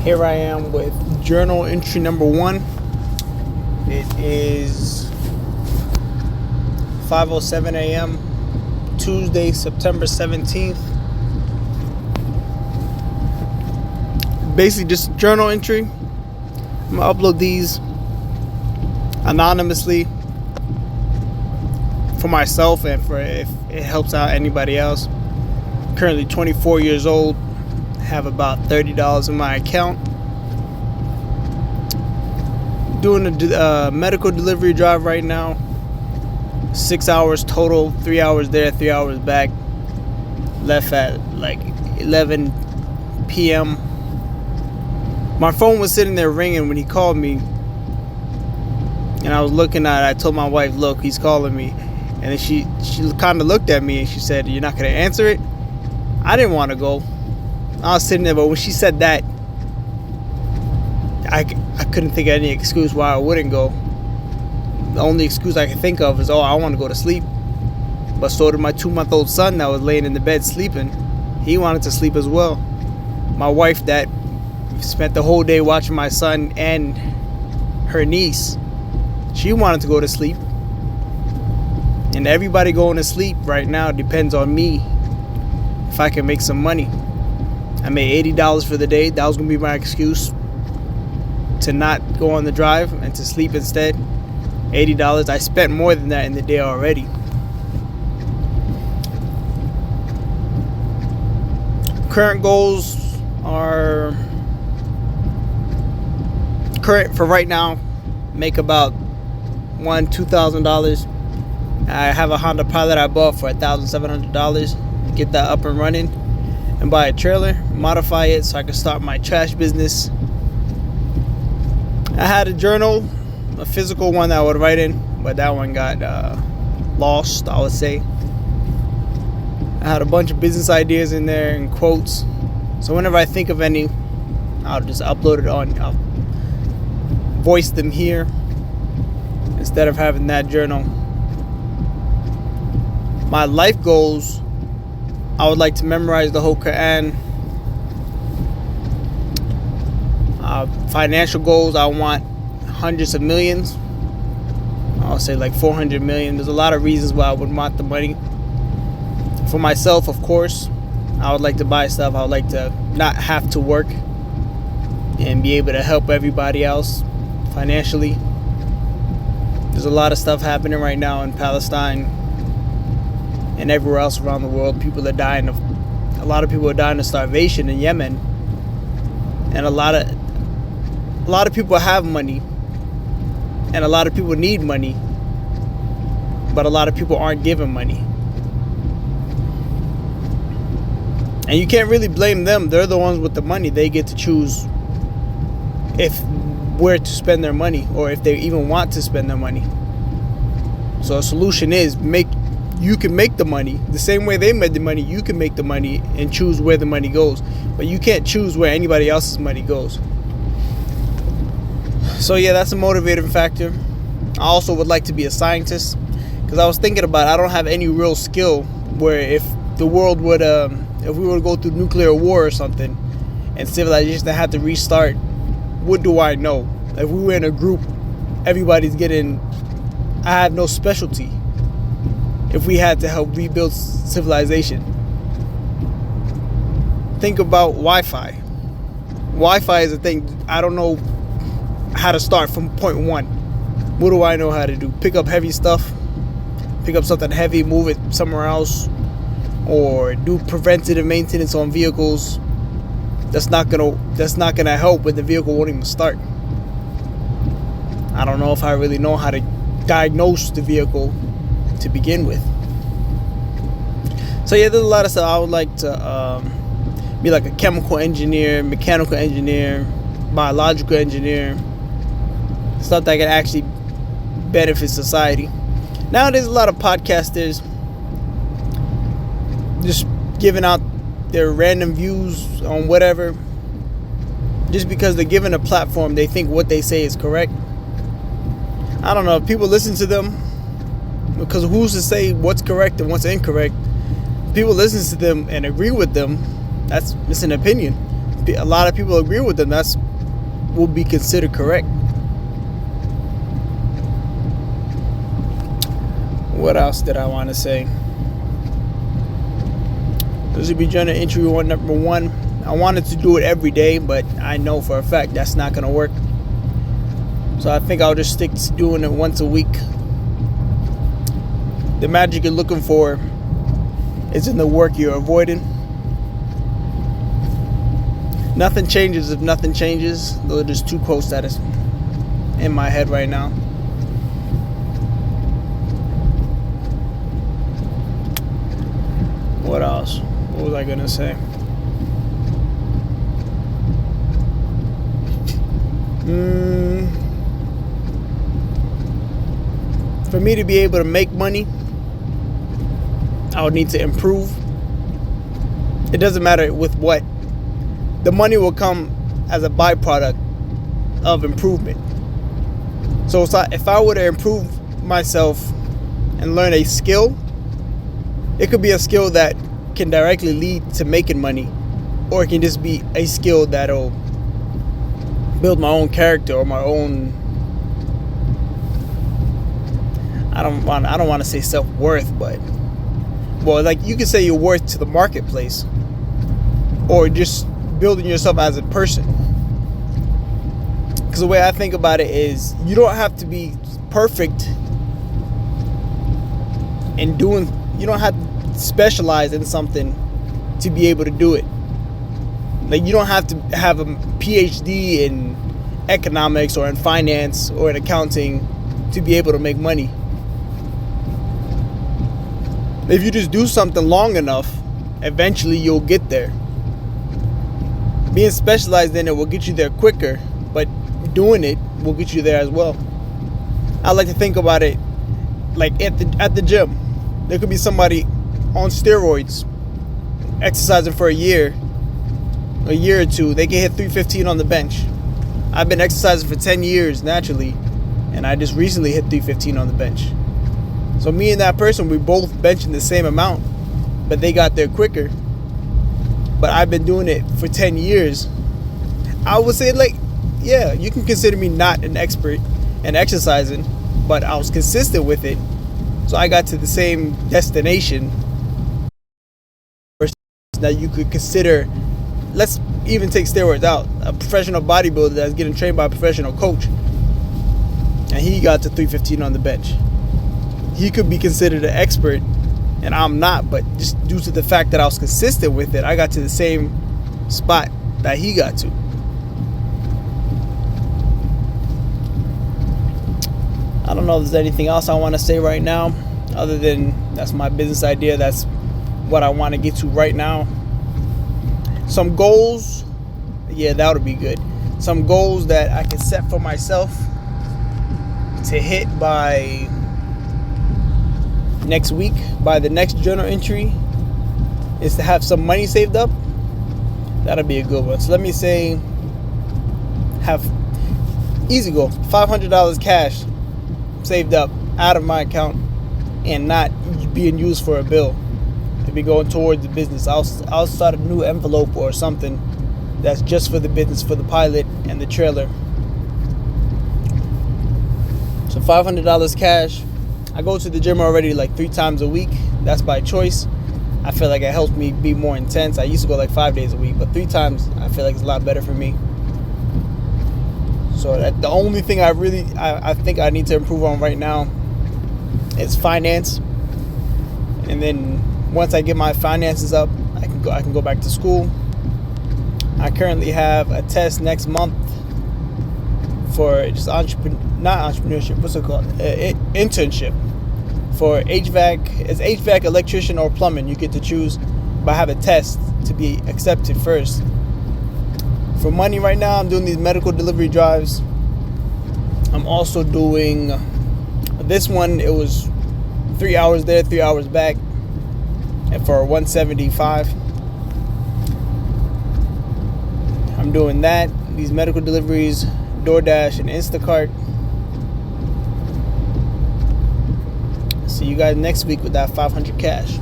Here I am with journal entry number 1. It is 5:07 a.m. Tuesday, September 17th. Basically just journal entry. I'm gonna upload these anonymously for myself and for if it helps out anybody else. Currently 24 years old. Have about $30 in my account. Doing a medical delivery drive right now. 6 hours total, 3 hours there, 3 hours back. Left at like 11 p.m. My phone was sitting there ringing when he called me, and I was looking at it. I told my wife, look, he's calling me. And then she kind of looked at me and she said, you're not going to answer it? I didn't want to go. I was sitting there, but when she said that, I couldn't think of any excuse why I wouldn't go. The only excuse I could think of is, I want to go to sleep. But so did my 2-month-old son that was laying in the bed sleeping. He wanted to sleep as well. My wife that spent the whole day watching my son and her niece, she wanted to go to sleep. And everybody going to sleep right now depends on me if I can make some money. I made $80 for the day. That was going to be my excuse to not go on the drive and to sleep instead. $80. I spent more than that in the day already. Current goals are, for right now, make about $2,000. I have a Honda Pilot I bought for $1,700. Get that up and running and buy a trailer, modify it so I can start my trash business. I had a journal, a physical one that I would write in, but that one got lost, I would say. I had a bunch of business ideas in there and quotes, so whenever I think of any, I'll just upload it I'll voice them here instead of having that journal. My life goals, I would like to memorize the whole Quran. Financial goals, I want hundreds of millions. I'll say like 400 million. There's a lot of reasons why I would want the money. For myself, of course, I would like to buy stuff. I would like to not have to work and be able to help everybody else financially. There's a lot of stuff happening right now in Palestine and everywhere else around the world. A lot of people are dying of starvation in Yemen. And a lot of people have money. And a lot of people need money. But a lot of people aren't given money. And you can't really blame them. They're the ones with the money. They get to choose where to spend their money, or if they even want to spend their money. So a solution is you can make the money the same way they made the money. You can make the money and choose where the money goes, but you can't choose where anybody else's money goes. So yeah, that's a motivating factor. I also would like to be a scientist, because I was thinking about, I don't have any real skill where if the world would if we were to go through nuclear war or something and civilization had to restart, what do I know? If we were in a group, everybody's getting, I have no specialty. If we had to help rebuild civilization, think about Wi-Fi. Wi-Fi is a thing. I don't know how to start from point one. What do I know how to do? Pick up heavy stuff, pick up something heavy, move it somewhere else, or do preventative maintenance on vehicles. That's not gonna help when the vehicle won't even start. I don't know if I really know how to diagnose the vehicle to begin with. So yeah, there's a lot of stuff. I would like to be like a chemical engineer, mechanical engineer, biological engineer, stuff that can actually benefit society. Nowadays, a lot of podcasters just giving out their random views on whatever, just because they're given a platform. They think what they say is correct. I don't know if people listen to them, because who's to say what's correct and what's incorrect? People listen to them and agree with them. It's an opinion. a lot of people agree with them, that's will be considered correct. What else did I want to say? This would be journal entry number 1. I wanted to do it every day, but I know for a fact that's not going to work. So I think I'll just stick to doing it once a week. The magic you're looking for is in the work you're avoiding. Nothing changes if nothing changes. Those are just 2 quotes that is in my head right now. What else? What was I gonna say? For me to be able to make money, I would need to improve. It doesn't matter with what. The money will come as a byproduct of improvement. So if I were to improve myself and learn a skill, it could be a skill that can directly lead to making money, or it can just be a skill that'll build my own character or my own, I don't want to say self-worth, but well, like you could say your worth to the marketplace, or just building yourself as a person. Because the way I think about it is, you don't have to be perfect in doing, you don't have to specialize in something to be able to do it. Like, you don't have to have a PhD in economics or in finance or in accounting to be able to make money. If you just do something long enough, eventually you'll get there. Being specialized in it will get you there quicker, but doing it will get you there as well. I like to think about it like at the gym. There could be somebody on steroids exercising for a year or 2. They can hit 315 on the bench. I've been exercising for 10 years naturally, and I just recently hit 315 on the bench. So me and that person, we both benching the same amount, but they got there quicker. But I've been doing it for 10 years. I would say, like, yeah, you can consider me not an expert in exercising, but I was consistent with it. So I got to the same destination that you could consider. Let's even take steroids out. A professional bodybuilder that's getting trained by a professional coach, and he got to 315 on the bench. He could be considered an expert, and I'm not, but just due to the fact that I was consistent with it, I got to the same spot that he got to. I don't know if there's anything else I want to say right now, other than that's my business idea. That's what I want to get to right now. Some goals, yeah, that would be good. Some goals that I can set for myself to hit by next week, by the next journal entry, is to have some money saved up. That'll be a good one. So let me say, have easy goal, $500 cash saved up out of my account and not being used for a bill. It'll be going towards the business. I'll start a new envelope or something that's just for the business, for the pilot and the trailer. So $500 cash. I go to the gym already like 3 times a week. That's by choice. I feel like it helps me be more intense. I used to go like 5 days a week, but 3 times I feel like it's a lot better for me. So that the only thing I think I need to improve on right now is finance. And then once I get my finances up, I can go back to school. I currently have a test next month for just not entrepreneurship. What's it called? Internship for HVAC. It's HVAC, electrician, or plumbing. You get to choose, but I have a test to be accepted first. For money right now, I'm doing these medical delivery drives. I'm also doing this one. It was 3 hours there, 3 hours back, and for $175. I'm doing that. These medical deliveries, DoorDash and Instacart. See you guys next week with that 500 cash.